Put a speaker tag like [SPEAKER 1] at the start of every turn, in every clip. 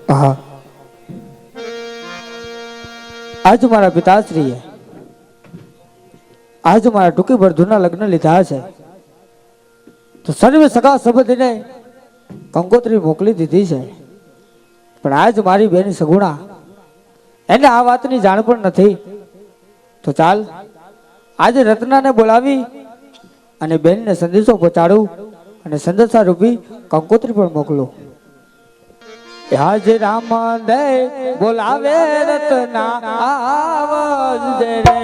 [SPEAKER 1] હા, આજ મારા પિતાશ્રીએ આજ મારા ટૂંકી બરધુના લગ્ન લીધા છે, તો સર્વે સગા સંબંધીને કંકોત્રી મોકલી દીધી છે, પણ આજ મારી બેન સગુણા એને આ વાતની જાણ પણ નથી. તો ચાલ આજે રત્નાને બોલાવી અને બેનને સંદેશો પહોંચાડું અને સંદેશા રૂપી કંકોત્રી પણ મોકલું. આજે રામ દે બોલાવે રત્ના આવજે રે.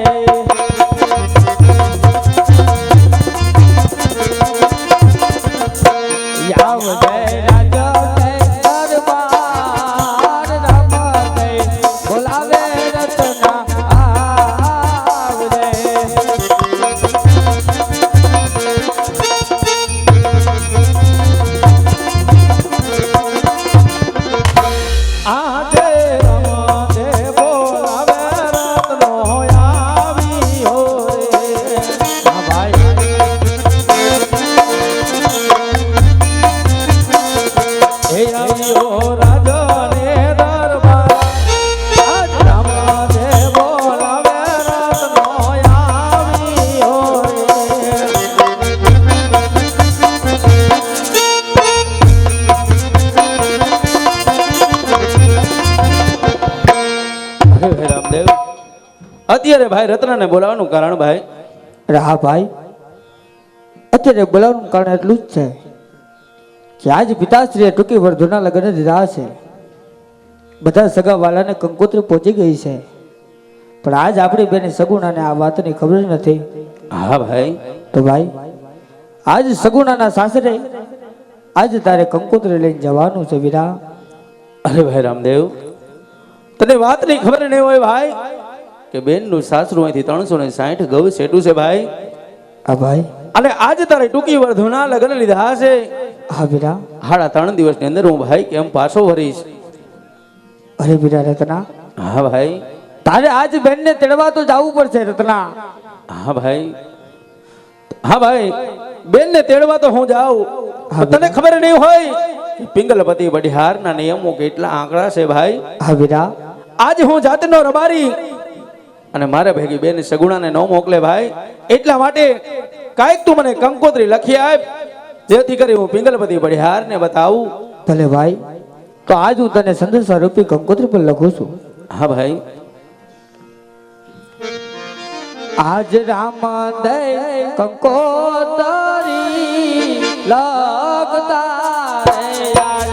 [SPEAKER 2] અત્યારે ભાઈ રત્નાને બોલાવવાનું કારણ ભાઈ?
[SPEAKER 1] હા ભાઈ, અત્યારે બોલાવવાનું કારણ એટલું જ છે કે આજ પિતાશ્રીએ ટૂંકી વર્ધુના લગ્ન દીધા છે, બધા સગા વાલાને કંકોત્રી પહોંચી ગઈ છે, પણ આજ આપણી બેન સગુણાને આ વાતની ખબર નથી.
[SPEAKER 2] હા ભાઈ,
[SPEAKER 1] તો ભાઈ આજ સગુણાના સાસરે આજ તારે કંકોત્રી લઈને જવાનું છે વીરા.
[SPEAKER 2] અરે ભાઈ રામદેવ, તને વાતની ખબર નહીં હોય ભાઈ કે બેનનું સાસરું અહીંથી 360 ગૌ સેટું છે ભાઈ.
[SPEAKER 1] હા ભાઈ,
[SPEAKER 2] અને આજે તારે ટૂંકી વર્ધુના લગ્ન લીધા છે.
[SPEAKER 1] હા વીરા,
[SPEAKER 2] 3.5 દિવસની અંદર હું ભાઈ કેમ પાછો વરીશ.
[SPEAKER 1] અરે વીરા રત્ના,
[SPEAKER 2] હા ભાઈ,
[SPEAKER 1] તારે આજ બેનને તેડવા તો જવું પડશે રત્ના.
[SPEAKER 2] હા ભાઈ, હા ભાઈ, બેનને તેડવા તો હું જાઉં, તને ખબર નહીં હોય પિંગલપતિ વઢિયારના નિયમો કેટલા આંકડા છે ભાઈ.
[SPEAKER 1] હા વીરા,
[SPEAKER 2] આજે હું જાતનો રબારી અને મારે ભેગી બેન સગુણાને ન મોકલે ભાઈ, એટલા માટે કાંઈક તું મને કંકોત્રી લખી આપ, જેથી કરી હું પિંગલપતિ વઢિયારને બતાવું.
[SPEAKER 1] ભલે ભાઈ, તો આજ હું તને સંદેશા રૂપી કંકોત્રી પર લખું છું.
[SPEAKER 2] હા ભાઈ,
[SPEAKER 1] આજ રામ દે કંકોત્રી લખતા રે યાર.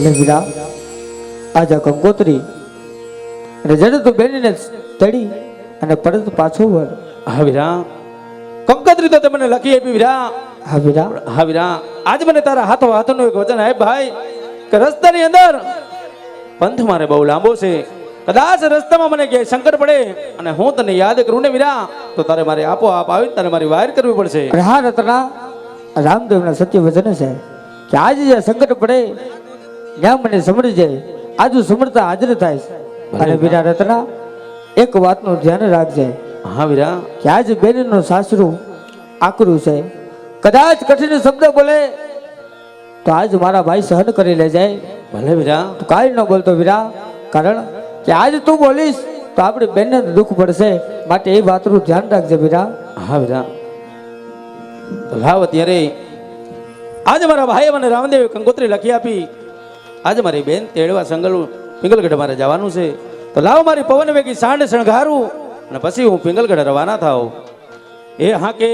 [SPEAKER 1] એટલે વીરા આજ આ કંકોત્રી અને જેને તું બેનીને તળી અને પરત પાછો વળ.
[SPEAKER 2] હા વીરા, કંકોત્રી તો તમને લખી આપી વીરા.
[SPEAKER 1] હા વીરા,
[SPEAKER 2] હા વીરા, આજ મને તારા હાથો હાથોનું એક વચન આપ ભાઈ કે રસ્તાની અંદર પંથ મારે બહુ લાંબો છે. કદાચ રસ્તામાં મને ક્યાંય સંકટ પડે અને હું તને યાદ કરું ને વીરા, તો તારે મારે આપોઆપ આવી તારે મારી વાયર કરવી પડશે.
[SPEAKER 1] અને હા રત્ના, રામદેવના સત્ય વચન છે કે આજે જે સંકટ પડે ત્યાં મને સમળી જાય, આજુ સમળતા હાજર થાય છે. અને વીરા રત્ના, એક વાતનું ધ્યાન રાખજે
[SPEAKER 2] હા વીરા,
[SPEAKER 1] કે આજ બેનનું સાસરું આકરું છે. કદાચ કઠિન શબ્દ બોલે તો આજ મારા ભાઈ સહન કરી લે જાય.
[SPEAKER 2] ભલે વીરા,
[SPEAKER 1] તું કાંઈ ન બોલતો વીરા, કારણ કે આજ તું બોલીશ તો આપણી બેનને દુઃખ પડશે, માટે એ વાતનું ધ્યાન રાખજે વીરા.
[SPEAKER 2] હા વીરા, તો લાવ અત્યારે આજે મારા ભાઈ મને રામદેવે કંકોત્રી લખી આપી. આજે મારી બેન તેડવા પિંગલગઢ મારે જવાનું છે. તો લાવ મારી પવન વેગી સાંડ શણગારું અને પછી હું પિંગલગઢ રવાના થાવ. એ હાકે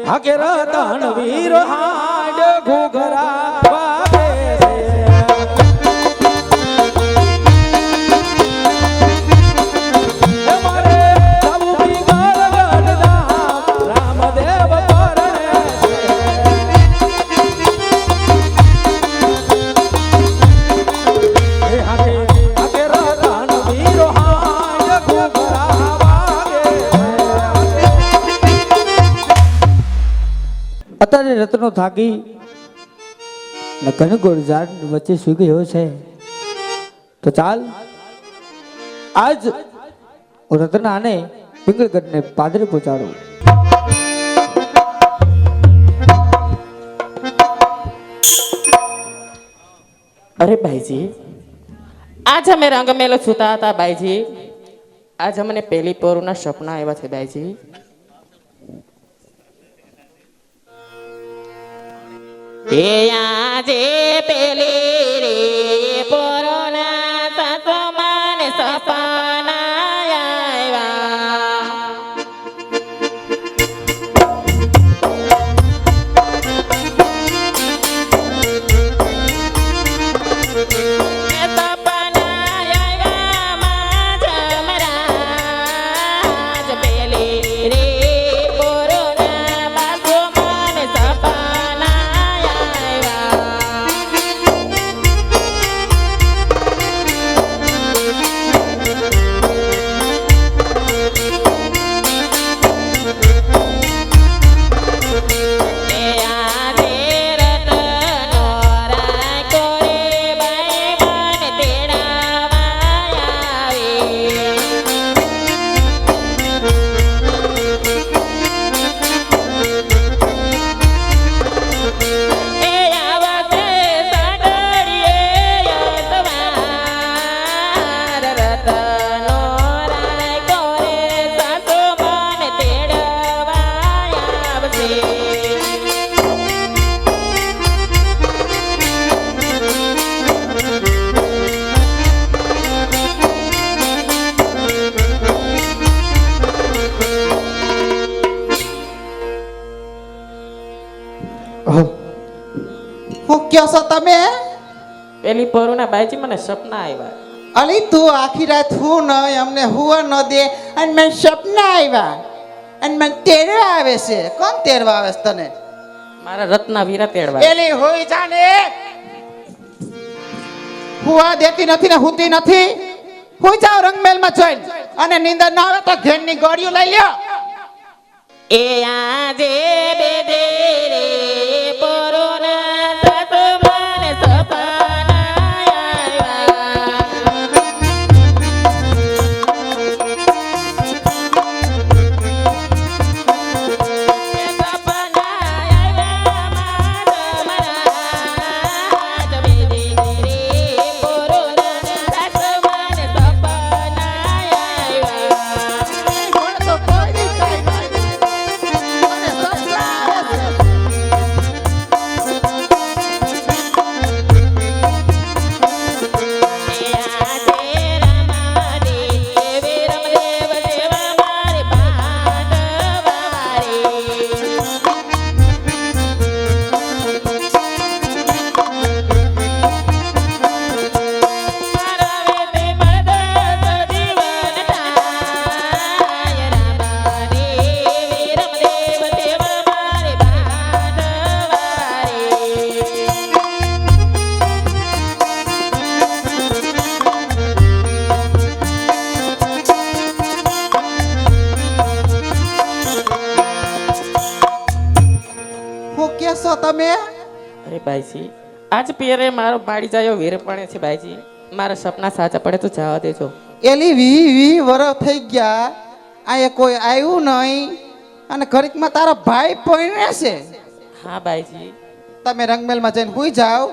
[SPEAKER 2] હાકે રતન વીર હાડ ઘુઘરા વાગે છે. એ મારે જાવું પિંગલગઢ ધામ, રામદેવ પરણે છે. એ હાકે હાકે રતન વીર હાડ ઘુઘરા વાગે છે.
[SPEAKER 1] અત્યારે રત્નો થાકી ને ઘનઘોર ઝાડ વચ્ચે સુઈ ગયો છે. તો ચાલ આજ હું રત્નાને પિંગલગઢને પાદરે પહોંચાડું.
[SPEAKER 3] અરે ભાઈજી, આજ અમે રંગમેલો છૂતા હતા ભાઈજી. આજ અમને પહેલી પોરુના સપના આવ્યા છે ભાઈજી. એ આજે પેલી રે પોરુના સસમાન સપના આવ્યા.
[SPEAKER 4] હું કયો છો તમે?
[SPEAKER 3] પેલી પોરુના ભાઈજી મને સપના આવ્યા.
[SPEAKER 4] અલી તું આખી રાત હું ન અમને હુવા ન દે અને મને સપના આવ્યા અને મને તેડવા આવે છે. કોણ તેડવા આવે છે તને?
[SPEAKER 3] મારા રત્ના વીરા તેડવા.
[SPEAKER 4] એલી હોઈ જાને હુવા દેતી નથી ને હુતી નથી. હુઈ જાવ રંગમેલમાં જોઈને અને નીંદર ના આવે તો ઘેરની ગોળીઓ લઈ લ્યો.
[SPEAKER 3] એ આજે બેદે રે પોરુના સસમાન સપના આવ્યા.
[SPEAKER 4] મને તો કોઈ નહીં કાંઈ. મને સપના આવે છે. છો તમે?
[SPEAKER 3] અરે ભાઈજી આજ પિયરે મારો પાડી જાયો વીર પડે છે ભાઈજી. મારા સપના સાચા પડે તો જવા દેજો.
[SPEAKER 4] એલી 20 વર્ષ થઈ ગયા, અહીંયા કોઈ આવ્યું નહીં, અને ઘડીકમાં તારો ભાઈ પોઈને છે.
[SPEAKER 3] હા ભાઈજી.
[SPEAKER 4] તમે રંગમેલમાં જઈને હુઈ જાઓ.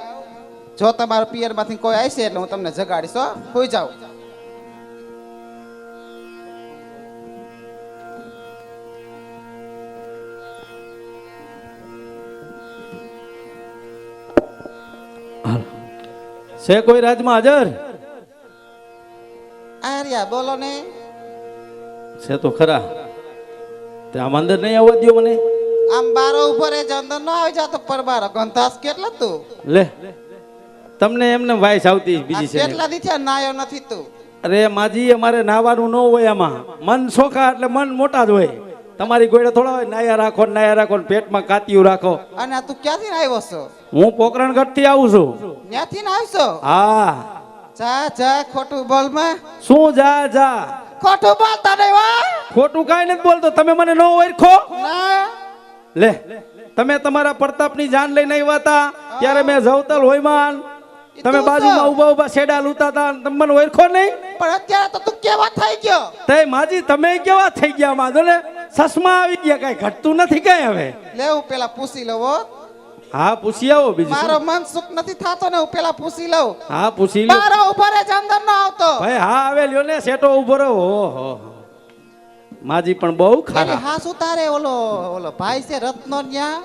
[SPEAKER 4] જો તમારા પિયરમાંથી કોઈ આવશે એટલે હું તમને જગાડીશ હો. હુઈ જાઓ.
[SPEAKER 2] છે કોઈ રાજમાં હાજર?
[SPEAKER 4] આર્યા બોલો ને.
[SPEAKER 2] છે તો ખરા. તે આમ અંદર નહીં આવવા દ્યો મને.
[SPEAKER 4] આમ બારો ઉપર જ અંદર ન આવી જાતો પરબારો. ગંધાસ કેટલા તું?
[SPEAKER 2] લે તમને એમને વાઈસ આવતી
[SPEAKER 4] આ
[SPEAKER 2] બીજી છે ને.
[SPEAKER 4] કેટલા દી થયા નાયો નથી તું?
[SPEAKER 2] અરે માજી અમારે નાવાનું ન હોય આમાં. મન સોખા એટલે મન મોટા જ હોય. તમારી ગોળે થોડા હોય નાયા રાખો ને પેટમાં કાતિયું રાખો.
[SPEAKER 4] અને આ તું ક્યાંથી આવ્યો છો?
[SPEAKER 2] હું પોકરણગઢ થી આવું છું.
[SPEAKER 4] ત્યાંથી ને આવશો?
[SPEAKER 2] હા.
[SPEAKER 4] જા જા ખોટું બોલ માં.
[SPEAKER 2] શું જા જા
[SPEAKER 4] ખોટું બોલતા નહીં વા.
[SPEAKER 2] ખોટું કાંઈ નથી બોલતો. તમે મને ન ઓળખો?
[SPEAKER 4] ના
[SPEAKER 2] લે તમે તમારા પ્રતાપની જાન લઈને આવ્યા હતા ત્યારે મેં જવતલ હોયમાન તમે બાજુમાં ઊભા ઊભા શેડા લૂતા હતા. તમે મને ઓળખો નહીં?
[SPEAKER 4] પણ અત્યારે તો તું કેવા થઈ ગયો?
[SPEAKER 2] તે માજી તમે કેવા થઈ ગયા માધો ને? સસમા આવી ગયા, કઈ ઘટતું નથી કઈ હવે.
[SPEAKER 4] લે હું પેલા પૂછી લઉં હો.
[SPEAKER 2] હા પૂછી આવો બીજું
[SPEAKER 4] મારો
[SPEAKER 2] શું?
[SPEAKER 4] મન સુખ નથી થાતો ને, હું પેલા પૂછી લઉં.
[SPEAKER 2] હા પૂછી લ્યો
[SPEAKER 4] બારો ઉપર જ અંદર ન આવતો.
[SPEAKER 2] ભાઈ. હા આવે લ્યો ને સેટો ઉભો રહો. ઓહો માજી પણ બહુ
[SPEAKER 4] એની
[SPEAKER 2] ખારા.
[SPEAKER 4] હા શું તારે ઓલો ઓલો ભાઈ છે રત્નો ન્યા?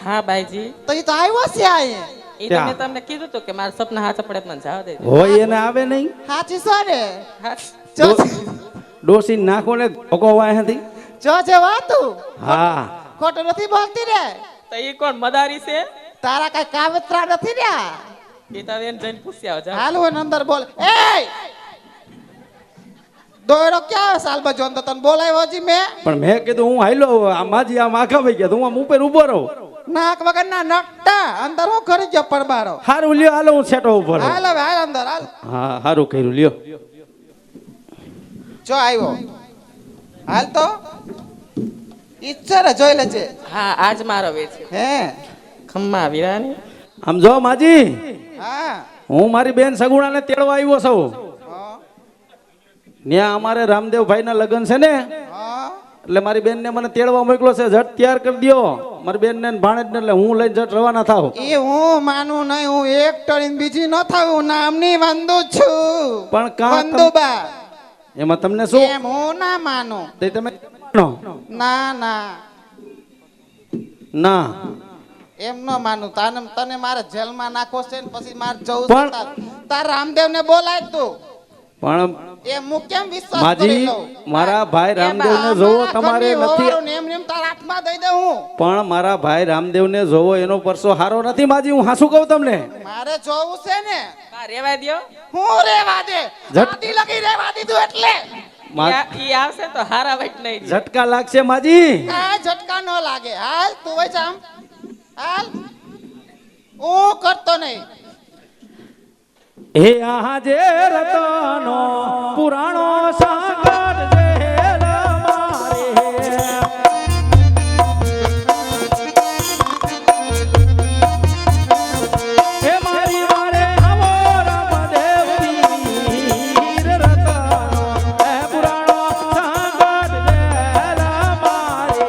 [SPEAKER 3] હા ભાઈજી.
[SPEAKER 4] તો એ તો આવ્યો છે અહીંયા.
[SPEAKER 3] એ તો મેં તમને કીધું હતું કે મારા સપના સાચા પડે તો મને જવા દેજો.
[SPEAKER 2] હોય એને આવે નહીં.
[SPEAKER 4] સાચી છો ને?
[SPEAKER 3] હા.
[SPEAKER 4] જો
[SPEAKER 2] ડોસી નાખો ને ભોગવવા હતી.
[SPEAKER 4] જો જે વાતું
[SPEAKER 2] હા
[SPEAKER 4] ખોટું નથી બોલતી ને?
[SPEAKER 3] તો એ કોણ મદારી છે?
[SPEAKER 4] તારા કઈ કાવતરા નથી ને?
[SPEAKER 3] એ તો એને જઈને પૂછી આવો જાઓ.
[SPEAKER 4] હાલ હોય અંદર બોલ. એ દોયડો ક્યાં સાલ બજો અંદર તને બોલાવ્યો હજી મેં?
[SPEAKER 2] પણ મેં કીધું હું હાઈલો આ માજી આમ આખા વહી ગયા. હું આમ ઉપર ઉભો રહું.
[SPEAKER 4] નાક વગર ના નકટા અંદર હું કરી ગયો પડબારો.
[SPEAKER 2] હારું લ્યો હાલો હું સેટો ઉભો રહું.
[SPEAKER 4] હાલ હવે હાલ અંદર હાલ.
[SPEAKER 2] હા હારું કર્યું લ્યો.
[SPEAKER 4] જો આવ્યો હાલ તો ઈચ્છા જોઈ લેજે.
[SPEAKER 3] હા આજ મારો વે છે.
[SPEAKER 4] હે
[SPEAKER 3] ખમ્મા વીરાની.
[SPEAKER 2] આમ જો માજી
[SPEAKER 4] હા
[SPEAKER 2] હું મારી બેન સગુણાને તેડવા આવ્યો છું.
[SPEAKER 4] હા,
[SPEAKER 2] ત્યાં અમારે રામદેવભાઈ ના લગ્ન છે ને
[SPEAKER 4] હા.
[SPEAKER 2] એટલે મારી બેન ને મને તેડવા મોકલો છે. ઝટ તૈયાર કરી દો મારી બેન ને ભાણેજ ને. એટલે હું લઈને ઝટ રવાના થાવ.
[SPEAKER 4] એ હું માનું નહીં. હું એક ટળીને બીજી ન થાવ. હું નામની વંદુ છું.
[SPEAKER 2] પણ કાં
[SPEAKER 4] વંદુબા.
[SPEAKER 2] એમાં તમને શું?
[SPEAKER 4] એમ હું ના માનું.
[SPEAKER 2] તે તમે માનો?
[SPEAKER 4] ના ના
[SPEAKER 2] ના
[SPEAKER 4] એમ ન માનું. તને મારે જેલમાં નાખવો છે ને પછી મારે જવું
[SPEAKER 2] પણ-
[SPEAKER 4] છે. તાર રામદેવ ને બોલાય તું.
[SPEAKER 2] પણ
[SPEAKER 4] એમ હું કેમ વિશ્વાસ
[SPEAKER 2] માજી
[SPEAKER 4] કરી લઉં?
[SPEAKER 2] મારા ભાઈ રામદેવ ને જોવો તમારે નથી.
[SPEAKER 4] એમ એમ તારા હાથમાં દઈ દઉં હું.
[SPEAKER 2] પણ મારા ભાઈ રામદેવ ને જોવો એનો પરસો હારો નથી માજી. હું હાસું કહું તમને.
[SPEAKER 4] મારે જોવું છે ને.
[SPEAKER 3] હા રેવા દ્યો.
[SPEAKER 4] હું રેવા દે.
[SPEAKER 2] ઝટ.
[SPEAKER 4] આદિ લગી રેવા દીધું એટલે
[SPEAKER 3] ઈ આવશે તો હારા વટ નહીં.
[SPEAKER 2] ઝટકા લાગશે માજી.
[SPEAKER 4] આ ઝટકા ન લાગે. હાલ તું હોય જામ. હાલ હું કરતો નહીં.
[SPEAKER 2] હે આજે રતનો પુરાણો સાગર જેલ મારે. હે મારી વારે આવો રામદેવ વીર રતનો હે પુરાણો સાગર જેલ મારે.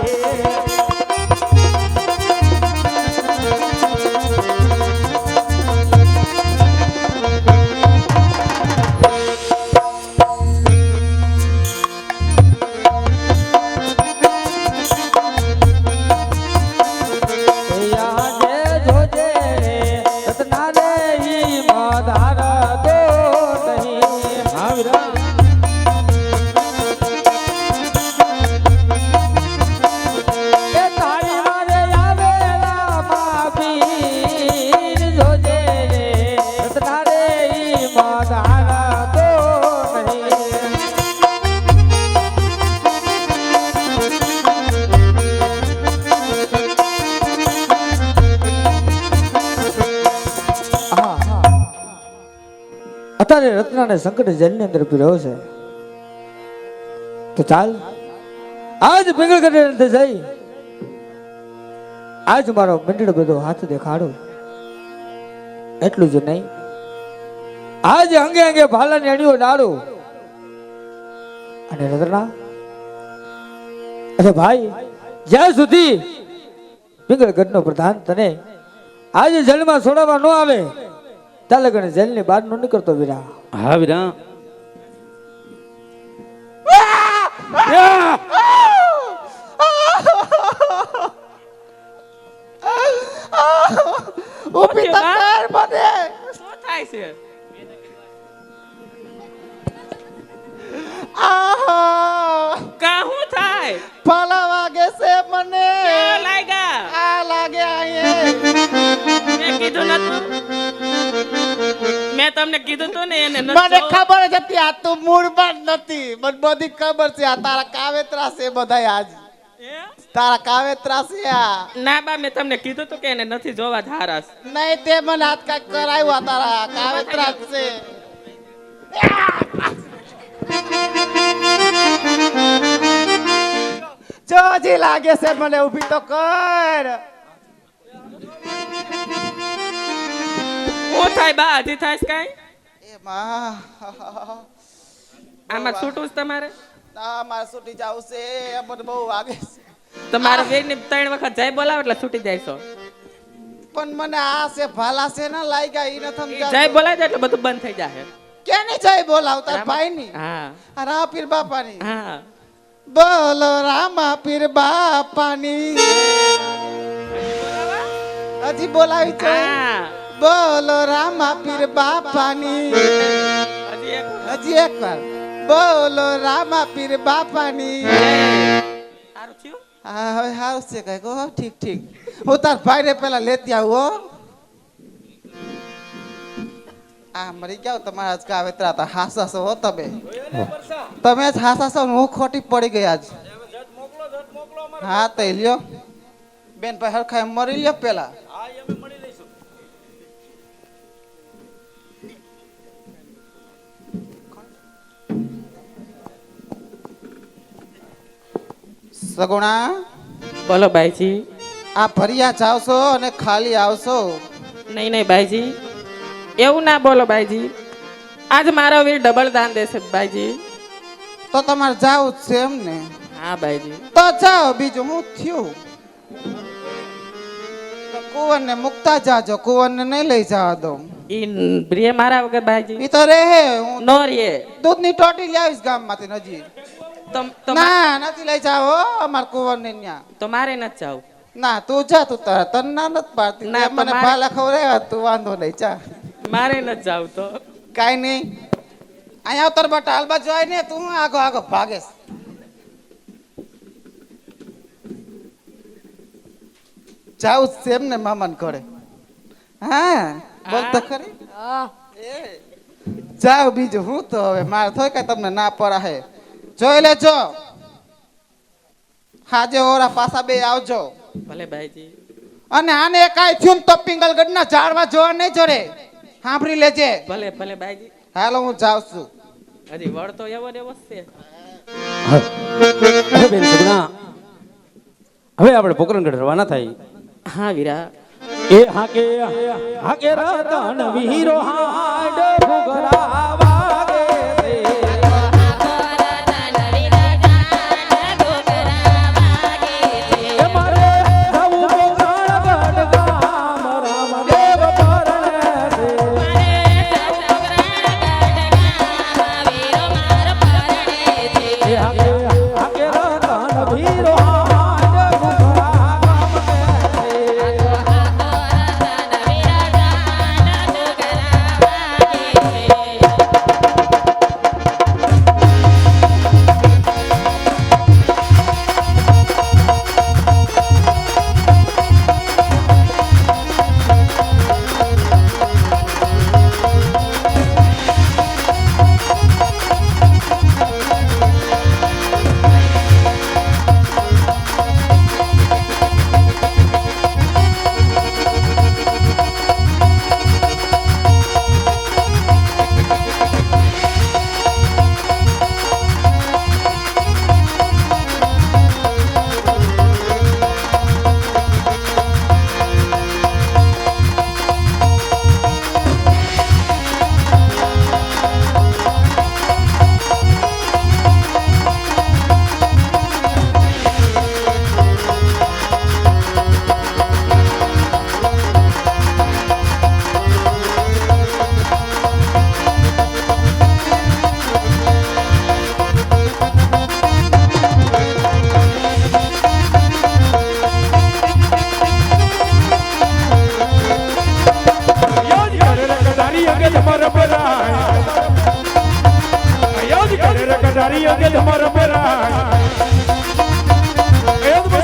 [SPEAKER 1] અત્યારે રત્નાને સંકટ જેલની અંદર પીડ્યો છે. તો ચાલ આજ પિંગળગઢ જઈ આજ મારો મંડળ બધો હાથ દેખાડો. એટલું જ નહીં, આજ અંગે અંગે ભાલાની અણીઓ ડાળો. અને રતના, અરે ભાઈ, જ્યાં સુધી પિંગળગઢનો પ્રધાન તને આજે જેલમાં છોડાવવા ન આવે ત્યાં લગન જેલની બહાર ન નીકળતો વીરા.
[SPEAKER 2] હા વીરા.
[SPEAKER 4] ઊભી તો કર મને.
[SPEAKER 3] શું થાય છે?
[SPEAKER 4] આહા!
[SPEAKER 3] કા શું થાય?
[SPEAKER 4] ફાલા વાગે છે મને.
[SPEAKER 3] ક્યાં લાગ્યા?
[SPEAKER 4] આ લાગે અહીંયા.
[SPEAKER 3] મેં કીધું નતું. મેં તમને કીધું તું ને એને
[SPEAKER 4] મને
[SPEAKER 3] નતો.
[SPEAKER 4] ખબર જ હતી આ તું મૂળમાં જ નથી. મને બધી ખબર છે આ તારા કાવેત્રા છે બધાય આજ.
[SPEAKER 3] હે?
[SPEAKER 4] તારા કાવેત્રા છે આ.
[SPEAKER 3] ના બા, મેં તમને કીધું તું કે એને નથી જોવા ધારાસ.
[SPEAKER 4] નહીં તે મને હાથ કાંઈક કરાયું આ તારા કાવેત્રા જ છે. જોજી લાગે છે મને. ઊભી તો કર.
[SPEAKER 3] શું થાય બા? હજી થાય છે કાંઈ?
[SPEAKER 4] એ માં
[SPEAKER 3] આમાં છૂટું છે તમારે?
[SPEAKER 4] ના મારે છૂટી જાવ છે. મને બહુ વાગે છે.
[SPEAKER 3] તમારે વીરની 3 વખત જય બોલાવે એટલે છૂટી જાય છો.
[SPEAKER 4] પણ મને આ છે ભાલા છે ને લાગ્યા ઈ ન
[SPEAKER 3] ઈ
[SPEAKER 4] સમજાતું.
[SPEAKER 3] જય બોલાવે એટલે બધું બંધ થઈ જાય.
[SPEAKER 4] કેની જય બોલાવતા ભાઈની?
[SPEAKER 3] હા
[SPEAKER 4] આ રામપીર બાપાની.
[SPEAKER 3] હા.
[SPEAKER 4] બોલો રામાપીર બાપાની. હજી બોલાવી છે.
[SPEAKER 3] હા.
[SPEAKER 4] બોલો રામાપીર બાપાની.
[SPEAKER 3] હજી એક
[SPEAKER 4] હજી એક વાર. બોલો રામાપીર બાપાની.
[SPEAKER 3] સારું થયું?
[SPEAKER 4] હા હવે હારું છે કઈક. હો ઠીક ઠીક. હું તાર ભાઈને પેલા લેતી આવું હો. આ મરી ગયા તમારા આજ કાવેત્રા હતા. હાસા છો હો તમે. તમે જ હાસા છો ને હું ખોટી પડી ગઈ આજ. હા તો લ્યો બેન ભાઈ હરખાઈ મરી લ્યો પેલા. સગુણા
[SPEAKER 3] બોલો ભાઈજી.
[SPEAKER 4] આ ભરિયા જાવશો અને ખાલી આવશો.
[SPEAKER 3] નહીં નહીં ભાઈજી, એવું ના બોલો ભાઈજી. આજ મારો વીર ડબલ દાન દેશે ભાઈજી.
[SPEAKER 4] તો તમારે જાવું જ છે એમ ને?
[SPEAKER 3] હા ભાઈજી.
[SPEAKER 4] તો જાઓ. બીજું હું થયું? કુંવર ને મુકતા જાજો. કુંવર ને નહીં લઈ જવા દો.
[SPEAKER 3] ઈ પ્રિય મારા વગર ભાઈજી
[SPEAKER 4] ઈ તો રહે. હું
[SPEAKER 3] નો રે.
[SPEAKER 4] દૂધની ટોટી લઈ આવીશ ગામમાંથી નજી.
[SPEAKER 3] તો
[SPEAKER 4] ના નથી લઈ જાવ અમાર કુંવર ને ન્યા.
[SPEAKER 3] તો મારે નથી જાવ.
[SPEAKER 4] ના તું જા. તું તારા તન ના નથી પાડતી.
[SPEAKER 3] ના,
[SPEAKER 4] ના
[SPEAKER 3] તો
[SPEAKER 4] મને
[SPEAKER 3] મારે-
[SPEAKER 4] ભાલા ખવડાવ્યા તું વાંધો નહીં. જા
[SPEAKER 3] મારે નથી જાવ તો.
[SPEAKER 4] કાઈ નહીં. અહીંયા ઉતર બટા. હાલબા જોઈ ને તું હું આગો આગો ભાગેશ. જાઉં જ છે એમ ને મામાને ઘરે? હા બોલ તો ખરી. એ જાઓ. બીજું હું તો હવે મારે થોય કઈ તમને ના પડાહે. જોઈ લેજો. હાજે ઓરા પાછા બે આવજો.
[SPEAKER 3] ભલે ભાઈજી.
[SPEAKER 4] અને આને કાંઈ થયું ને તો પિંગલગઢના ઝાડવા જોવા નહીં જોડે. સાંભળી લેજે.
[SPEAKER 3] ભલે ભલે ભાઈજી.
[SPEAKER 4] હાલો હું જાઉં છું.
[SPEAKER 3] હજી વળતો એવો ને એવો જ છે.
[SPEAKER 2] અરે બેન સગુણા, હવે આપણે પોકરણગઢ રવાના થાય.
[SPEAKER 3] હા વીરા.
[SPEAKER 2] એ હાકે હાકે રતન વીરો હાડ ફુગરા વાગે રે. એ મારે જવું પોકરણગઢ ગામ રામદેવ પરણે છે. એ હાકે હાકે રતન વીરો હાડ ફુગરા ગામ કે છે.
[SPEAKER 5] आगे तुम्हारा मेरा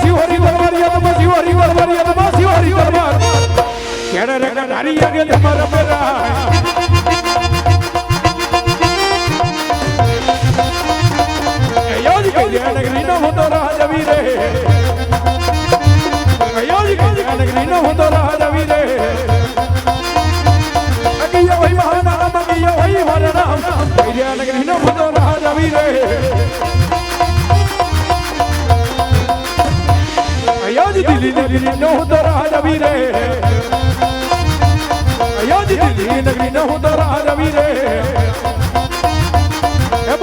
[SPEAKER 5] शिवहरी दरबारिया तो शिवहरी दरबारिया तो शिवहरी दरबार केड़ा रे नारी आगे तुम्हारा मेरा योज के नगरी न हो तो राजा वीरे योज के नगरी न हो तो राजा वीरे अगिया वही महानाम अगिया वही महानाम अगिया नगरी न हो तो राजा वीरे अयोज दिल्ली नगरी न हो तो राजा वीरे अयोज दिल्ली नगरी न हो तो राजा वीरे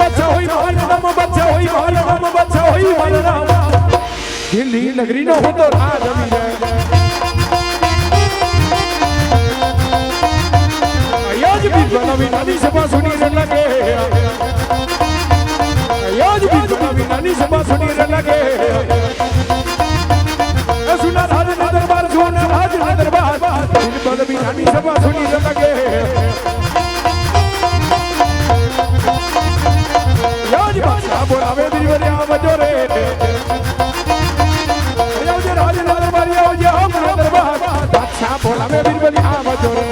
[SPEAKER 5] बच्चा होई महानाम बच्चा होई महानाम बच्चा होई महानाम दिल्ली नगरी न हो तो राजा वीरे अयोज भी बनावी नानी सभा सुनी रे लगे अयोज भी बनावी नानी सभा सुनी रे लगे सुना राज दरबार सुना राज दरबार इन पद भी नानी सभा सुनी रे लगे याज बादशाह बोलावे बिरबलिया बजोरे याज राज दरबार याज हम दरबार बादशाह बोलावे बिरबलिया बजोरे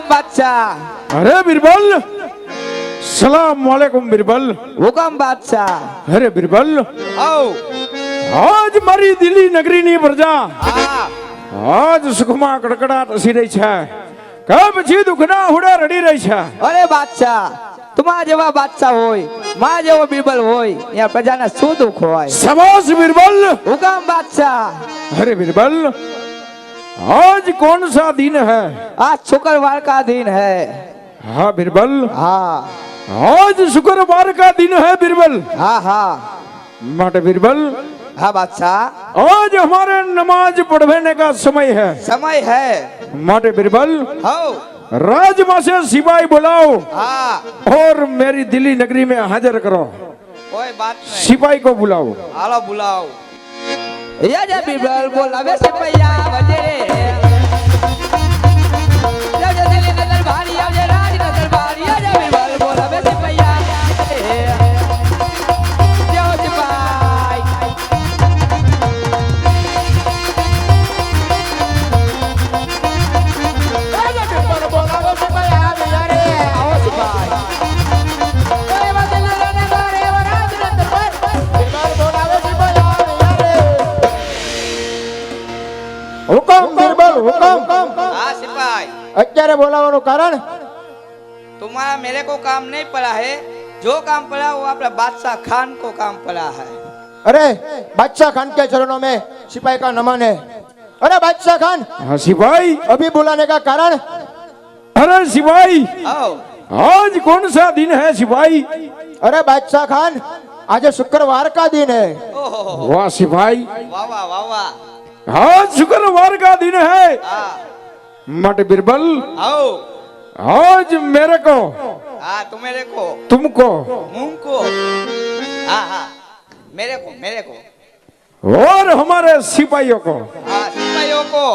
[SPEAKER 1] बादशाह
[SPEAKER 5] अरे बिरबल सलाम वालेकुम बिरबल
[SPEAKER 1] हुकम बादशाह
[SPEAKER 5] अरे बिरबल
[SPEAKER 1] आओ
[SPEAKER 5] आज मारी दिल्ली नगरी ની પ્રજા આજ સુખમાં કડકડાટ હસી રહી છે કે પછી દુખના હુડા રડી રહી છે
[SPEAKER 1] અરે બાદશાહ તમારા જેવા બાદશાહ હોય માં જેવો બિરબલ હોય ત્યાં પ્રજાને શું દુખ હોય
[SPEAKER 5] શાબાશ बिरबल
[SPEAKER 1] હુકમ બાદશાહ
[SPEAKER 5] अरे बिरबल आज कौन सा दिन है
[SPEAKER 1] आज शुक्रवार का दिन है
[SPEAKER 5] हाँ बिरबल
[SPEAKER 1] हाँ
[SPEAKER 5] आज शुक्रवार का दिन है बिरबल
[SPEAKER 1] हाँ हाँ
[SPEAKER 5] माटे बिरबल
[SPEAKER 1] हाँ बादशाह
[SPEAKER 5] आज हमारे नमाज पढ़ने का समय है माटे बिरबल
[SPEAKER 1] हो
[SPEAKER 5] राजमा से सिपाही बुलाओ
[SPEAKER 1] हाँ
[SPEAKER 5] और मेरी दिल्ली नगरी में हाजिर करो
[SPEAKER 1] कोई बात नहीं
[SPEAKER 5] सिपाही को बुलाओ
[SPEAKER 1] हालो बुलाओ ये जे बिरबल बोलावे सिपैया बजे जब जे दिल्ली नजर भारी अब जे राज नजर भारी ये जे बिरबल बोलावे सिपैया जो सिपाही ये जे बिरबल बोलावे सिपैया बजे आओ सिपाही ओए बदल लेने वाले राज नजर बिरबल बोलावे सिपैया
[SPEAKER 6] हुकम बिरबल हुकम
[SPEAKER 7] हाँ सिपाही
[SPEAKER 6] અત્યારે બોલાવવાનું કારણ
[SPEAKER 7] तुम्हारा मेरे को काम नहीं पड़ा है जो काम पड़ा वो अपना बादशाह खान को काम पड़ा है
[SPEAKER 6] अरे बादशाह खान के चरणों में सिपाही का नमन है अरे बादशाह खान
[SPEAKER 5] हाँ सिपाही
[SPEAKER 6] अभी बुलाने का कारण
[SPEAKER 5] अरे सिपाही
[SPEAKER 7] आओ
[SPEAKER 5] आज कौन सा दिन है सिपाही
[SPEAKER 6] अरे बादशाह खान आज शुक्रवार का दिन है
[SPEAKER 7] ओहो
[SPEAKER 5] वाह सिपाही
[SPEAKER 7] वाह वाह वाह वाह
[SPEAKER 5] आज शुक्रवार का दिन है
[SPEAKER 7] हाँ
[SPEAKER 5] मट बिरबल
[SPEAKER 7] आओ
[SPEAKER 5] आज मेरे को
[SPEAKER 7] हाँ तुम्हारे को
[SPEAKER 5] तुमको
[SPEAKER 7] मुंह को हाँ हाँ मेरे को
[SPEAKER 5] और हमारे सिपाहियों को
[SPEAKER 7] हाँ सिपाहियों को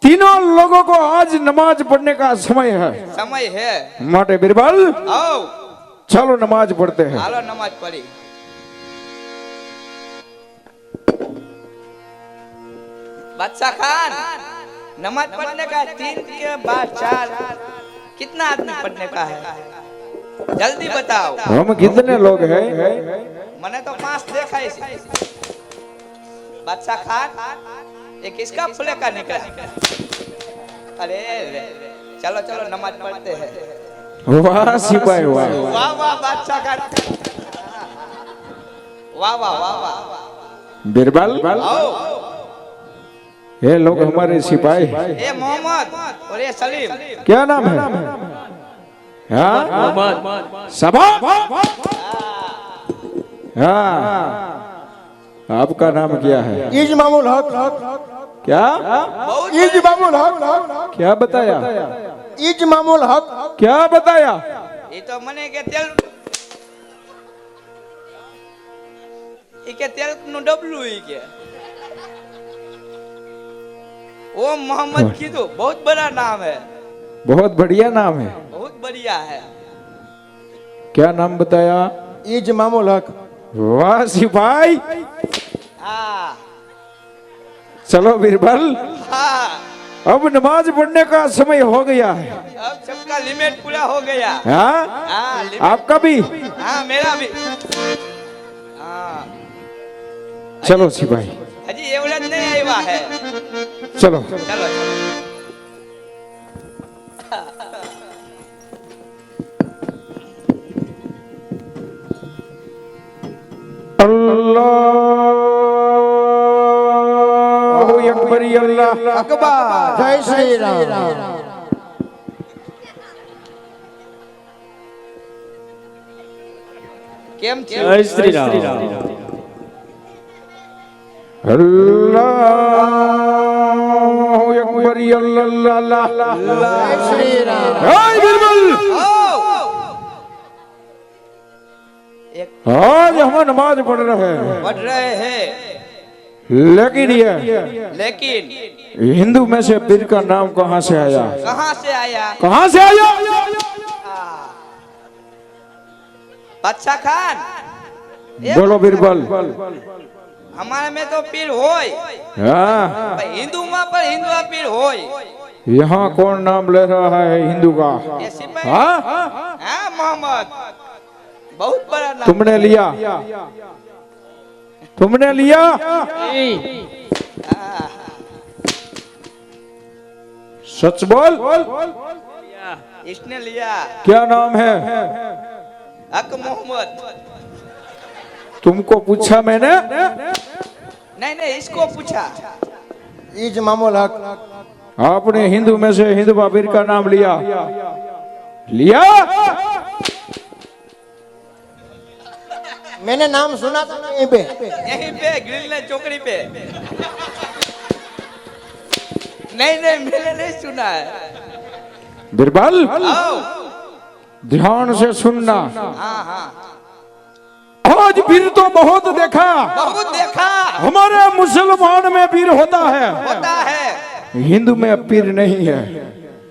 [SPEAKER 5] तीनों लोगों को आज नमाज पढ़ने का समय है
[SPEAKER 7] समय है
[SPEAKER 5] माटे बिरबल
[SPEAKER 7] आओ
[SPEAKER 5] चलो नमाज पढ़ते हैं
[SPEAKER 7] हालो नमाज पढ़ी बादशाह खान नमाज पढ़ने का 3 के बाद 4 कितना आदमी पढ़ने का है जल्दी बताओ
[SPEAKER 5] हम कितने लोग हैं
[SPEAKER 7] मैंने तो 5 देखा है बादशाह खान ये किसका फुले का निकला अरे चलो चलो नमाज पढ़ते हैं
[SPEAKER 5] वाह सिपाही वाह
[SPEAKER 7] वाह वाह बादशाह खान वाह वाह वाह वाह
[SPEAKER 5] बीरबल
[SPEAKER 7] आओ
[SPEAKER 5] ये लोग हमारे सिपाही
[SPEAKER 7] ये मोहम्मद और ये सलीम
[SPEAKER 5] क्या नाम है हाँ सबा हाँ आपका नाम क्या है
[SPEAKER 6] इज मामूल हक
[SPEAKER 5] क्या
[SPEAKER 7] बहुत
[SPEAKER 6] इज मामूल हक
[SPEAKER 5] क्या बताया
[SPEAKER 6] इज मामूल हक
[SPEAKER 5] क्या बताया
[SPEAKER 7] ये तो मने के तेल ये के तेल नु डबलू ही के ओ मोहम्मद कीधु बहुत बड़ा नाम है
[SPEAKER 5] बहुत बढ़िया नाम है
[SPEAKER 7] बहुत बढ़िया है
[SPEAKER 5] क्या नाम बताया
[SPEAKER 6] इज मामूल हक
[SPEAKER 5] वाह सिपाही
[SPEAKER 7] हाँ
[SPEAKER 5] चलो बीरबल
[SPEAKER 7] हाँ
[SPEAKER 5] अब नमाज पढ़ने का समय हो गया है
[SPEAKER 7] अब सबका लिमिट पूरा हो गया
[SPEAKER 5] हाँ
[SPEAKER 7] हाँ लिमिट
[SPEAKER 5] आपका भी
[SPEAKER 7] हाँ मेरा भी हाँ
[SPEAKER 5] चलो सिपाही
[SPEAKER 7] हजी एवढंच नहीं आया है
[SPEAKER 5] चलो
[SPEAKER 7] चलो चलो
[SPEAKER 5] अल्लाहु अकबर अल्लाह अकबर
[SPEAKER 6] जय श्री राम
[SPEAKER 7] કેમ છે
[SPEAKER 5] अल्लाहु अकबर अल्लाह
[SPEAKER 6] जय श्री राम
[SPEAKER 5] हाय बीरबल
[SPEAKER 7] एक
[SPEAKER 5] आज हम नमाज पढ़ रहे हैं
[SPEAKER 7] बढ़ रहे हैं
[SPEAKER 5] लेकिन ये
[SPEAKER 7] लेकिन
[SPEAKER 5] हिंदू में से पीर का नाम कहाँ से आया
[SPEAKER 7] कहाँ से आया
[SPEAKER 5] कहाँ से आया
[SPEAKER 7] बादशाह खान ये
[SPEAKER 5] बोलो बीरबल
[SPEAKER 7] हमारे में तो पीर होय
[SPEAKER 5] हाँ
[SPEAKER 7] हिंदू में पर हिंदू पीर होय
[SPEAKER 5] यहाँ कौन नाम ले रहा है हिंदू का
[SPEAKER 7] ये सिपाही
[SPEAKER 5] हाँ
[SPEAKER 7] हाँ मोहम्मद बहुत बड़ा नाम
[SPEAKER 5] तुमने लिया तुमने लिया
[SPEAKER 7] हाँ,
[SPEAKER 5] सच बोल
[SPEAKER 7] इसने लिया
[SPEAKER 5] क्या नाम है
[SPEAKER 7] हक मोहम्मद
[SPEAKER 5] तुमको पूछा मैंने
[SPEAKER 7] नहीं नहीं इसको पूछा
[SPEAKER 6] इज मामूल हक
[SPEAKER 5] आपने हिंदू में से हिंदू बाबीर का नाम लिया लिया
[SPEAKER 6] मैंने नाम सुना था यहीं पे
[SPEAKER 7] यहीं पे ग्रिल ने चौकड़ी पे नहीं नहीं मैंने नहीं सुना है
[SPEAKER 5] बीरबल
[SPEAKER 7] आओ
[SPEAKER 5] ध्यान से सुनना
[SPEAKER 7] हाँ हाँ
[SPEAKER 5] आज वीर तो बहुत देखा
[SPEAKER 7] बहुत देखा
[SPEAKER 5] हमारे मुसलमान में वीर होता है
[SPEAKER 7] होता है
[SPEAKER 5] हिंदू में पीर नहीं है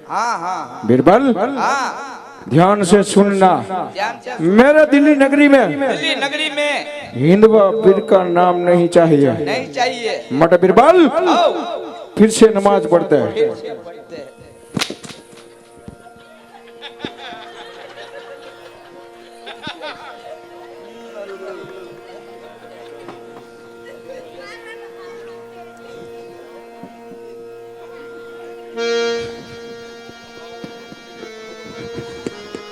[SPEAKER 7] हाँ हाँ
[SPEAKER 5] बीरबल
[SPEAKER 7] हाँ
[SPEAKER 5] ध्यान से सुनना
[SPEAKER 7] ध्यान से
[SPEAKER 5] मेरे दिल्ली नगरी में
[SPEAKER 7] दिल्ली नगरी में
[SPEAKER 5] हिंदू पीर का नाम नहीं चाहिए
[SPEAKER 7] नहीं चाहिए
[SPEAKER 5] मट बीरबल
[SPEAKER 7] आओ
[SPEAKER 5] फिर से नमाज पढ़ते हैं
[SPEAKER 7] फिर से पढ़-